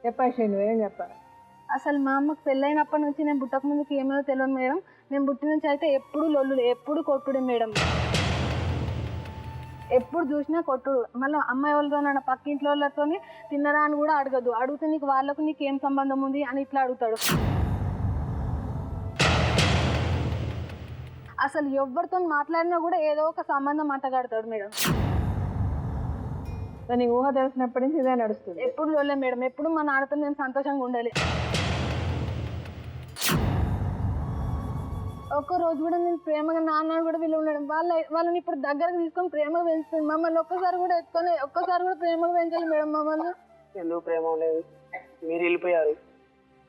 చెప్పాల్సి నువ్వేం చెప్పాలి? అసలు మా అమ్మకు పెళ్ళైనప్పటి నుంచి నేను పుట్టక ముందుకు ఏమో తెలియదు మేడం. నేను పుట్టిన నుంచి అయితే ఎప్పుడు లొల్లులు, ఎప్పుడు కొట్టుడే మేడం. ఎప్పుడు చూసినా కొట్టుడు. మళ్ళీ అమ్మాయి వాళ్ళతో పక్కింట్లో వాళ్ళతో తిన్నరా అని కూడా అడగదు. అడిగితే నీకు ఏం సంబంధం ఉంది అని ఇట్లా అడుగుతాడు. అసలు ఎవరితో మాట్లాడినా కూడా ఏదో ఒక సంబంధం అంటగడతాడు మేడం. నీ ఊహ తెలిసినప్పటి నుంచి ఇదే నడుస్తుంది. ఎప్పుడు లొల్లే మేడం. ఎప్పుడు మా నాన్నతో నేను సంతోషంగా ఉండాలి. ఒక్క రోజు కూడా నేను ప్రేమగా నాన్న కూడా వీళ్ళు ఉండడం వాళ్ళని ఇప్పుడు దగ్గరకు తీసుకొని ప్రేమగా పెంచుతుంది. మమ్మల్ని ఒక్కసారి కూడా ప్రేమగా పెంచాలి మేడం. మమ్మల్ని ఎందుకు ప్రేమ లేదు? మీరు వెళ్ళిపోయారు,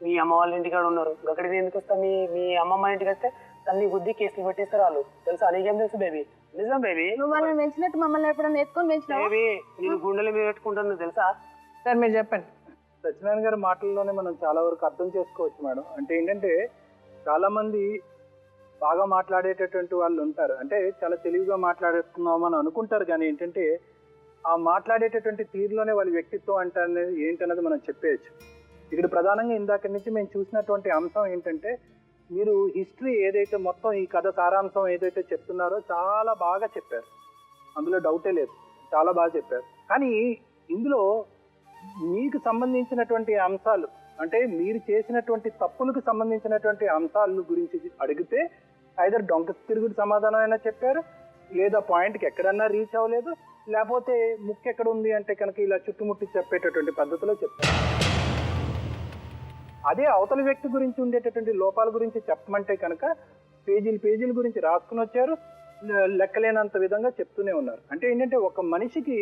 మీ అమ్మ వాళ్ళ ఇంటికాడ ఉన్నారు. అక్కడికి ఎందుకు వస్తా? మీ అమ్మమ్మ ఇంటికి వస్తే తల్లి బుద్ధి కేసులు పెట్టేస్తారు వాళ్ళు. తెలుసా? నీకేం తెలుసు బేబీ? నిజం బేబీ. నువ్వు వాళ్ళని పెంచినట్టు మమ్మల్ని ఎప్పుడన్నా ఎత్తుకొని పెంచినావు బేబీ? నేను గుండెల మీద పెట్టుకుంటాను తెలుసా? సార్ మీరు చెప్పండి. సత్యనారాయణ గారి మాటల్లోనే మనం చాలా వరకు అర్థం చేసుకోవచ్చు మేడం. అంటే ఏంటంటే చాలా మంది బాగా మాట్లాడేటటువంటి వాళ్ళు ఉంటారు, అంటే చాలా తెలివిగా మాట్లాడుతున్నామని అనుకుంటారు. కానీ ఏంటంటే ఆ మాట్లాడేటటువంటి తీరులోనే వాళ్ళ వ్యక్తిత్వం అంటే ఏంటన్నది మనం చెప్పేయచ్చు. ఇక్కడ ప్రధానంగా ఇందాక నుంచి మేము చూసినటువంటి అంశం ఏంటంటే, మీరు హిస్టరీ ఏదైతే మొత్తం ఈ కథ సారాంశం ఏదైతే చెప్తున్నారో చాలా బాగా చెప్పారు, అందులో డౌటే లేదు, చాలా బాగా చెప్పారు. కానీ ఇందులో మీకు సంబంధించినటువంటి అంశాలు, అంటే మీరు చేసినటువంటి తప్పులకు సంబంధించినటువంటి అంశాల గురించి అడిగితే ఐదర్ డొంక తిరుగుడు సమాధానం అయినా చెప్పారు, లేదా పాయింట్కి ఎక్కడన్నా రీచ్ అవ్వలేదు, లేకపోతే ముక్కు ఎక్కడ ఉంది అంటే కనుక ఇలా చుట్టుముట్టి చెప్పేటటువంటి పద్ధతిలో చెప్పారు. అదే అవతల వ్యక్తి గురించి ఉండేటటువంటి లోపాల గురించి చెప్పమంటే కనుక పేజీల గురించి రాసుకుని వచ్చారు, లెక్కలేనంత విధంగా చెప్తూనే ఉన్నారు. అంటే ఏంటంటే ఒక మనిషికి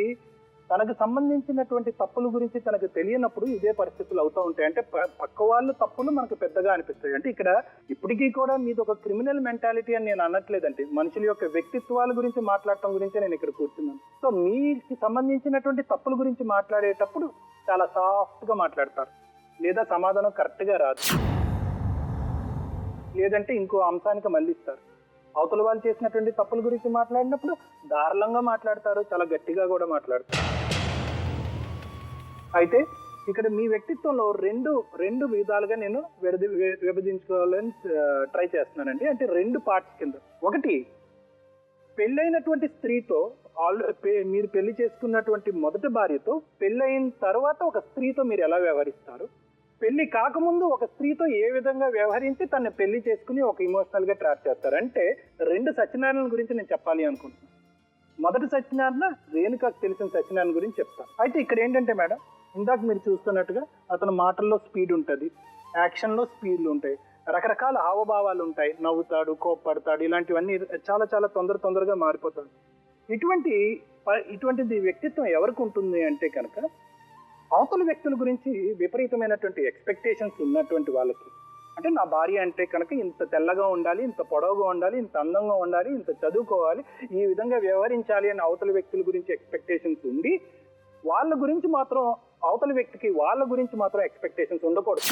తనకు సంబంధించినటువంటి తప్పుల గురించి తనకు తెలియనప్పుడు ఇదే పరిస్థితులు అవుతూ ఉంటాయి. అంటే పక్క వాళ్ళ తప్పులు మనకు పెద్దగా అనిపిస్తాయి. అంటే ఇక్కడ ఇప్పటికీ కూడా మీది ఒక క్రిమినల్ మెంటాలిటీ అని నేను అనట్లేదంటే, మనుషుల యొక్క వ్యక్తిత్వాల గురించి మాట్లాడటం గురించి నేను ఇక్కడ కూర్చున్నాను. సో మీకు సంబంధించినటువంటి తప్పుల గురించి మాట్లాడేటప్పుడు చాలా సాఫ్ట్గా మాట్లాడతారు, లేదా సమాధానం కరెక్ట్గా రాదు, లేదంటే ఇంకో అంశానికి మళ్ళిస్తారు. అవతల వాళ్ళు చేసినటువంటి తప్పుల గురించి మాట్లాడినప్పుడు దారుణంగా మాట్లాడతారు, చాలా గట్టిగా కూడా మాట్లాడతారు. అయితే ఇక్కడ మీ వ్యక్తిత్వంలో రెండు విధాలుగా నేను విభజించుకోవాలని ట్రై చేస్తున్నానండి. అంటే రెండు పార్ట్స్ కింద. ఒకటి, పెళ్ళైనటువంటి స్త్రీతో మీరు పెళ్లి చేసుకున్నటువంటి మొదటి భార్యతో పెళ్ళైన తర్వాత ఒక స్త్రీతో మీరు ఎలా వ్యవహరిస్తారు, పెళ్లి కాకముందు ఒక స్త్రీతో ఏ విధంగా వ్యవహరించి తనని పెళ్లి చేసుకుని ఒక ఇమోషనల్ గా ట్రాప్ చేస్తారు. అంటే రెండు సత్యనారాయణ గురించి నేను చెప్పాలి అనుకుంటున్నాను. మొదటి సత్యనారాయణ, రేణుకాకు తెలిసిన సత్యనారాయణ గురించి చెప్తాను. అయితే ఇక్కడ ఏంటంటే మేడం, ఇందాక మీరు చూస్తున్నట్టుగా అతని మాటల్లో స్పీడ్ ఉంటుంది, యాక్షన్లో స్పీడ్లు ఉంటాయి, రకరకాల హావభావాలు ఉంటాయి, నవ్వుతాడు, కోప్పడతాడు, ఇలాంటివన్నీ చాలా చాలా తొందరగా మారిపోతాడు. ఇటువంటిది వ్యక్తిత్వం ఎవరికి ఉంటుంది అంటే కనుక, అవతల వ్యక్తుల గురించి విపరీతమైనటువంటి ఎక్స్పెక్టేషన్స్ ఉన్నటువంటి వాళ్ళకి. అంటే నా భార్య అంటే కనుక ఇంత తెల్లగా ఉండాలి, ఇంత పొడవుగా ఉండాలి, ఇంత అందంగా ఉండాలి, ఇంత చదువుకోవాలి, ఈ విధంగా వ్యవహరించాలి అని అవతల వ్యక్తుల గురించి ఎక్స్పెక్టేషన్స్ ఉండి, వాళ్ళ గురించి మాత్రం అవతల వ్యక్తికి వాళ్ళ గురించి మాత్రం ఎక్స్పెక్టేషన్స్ ఉండకూడదు.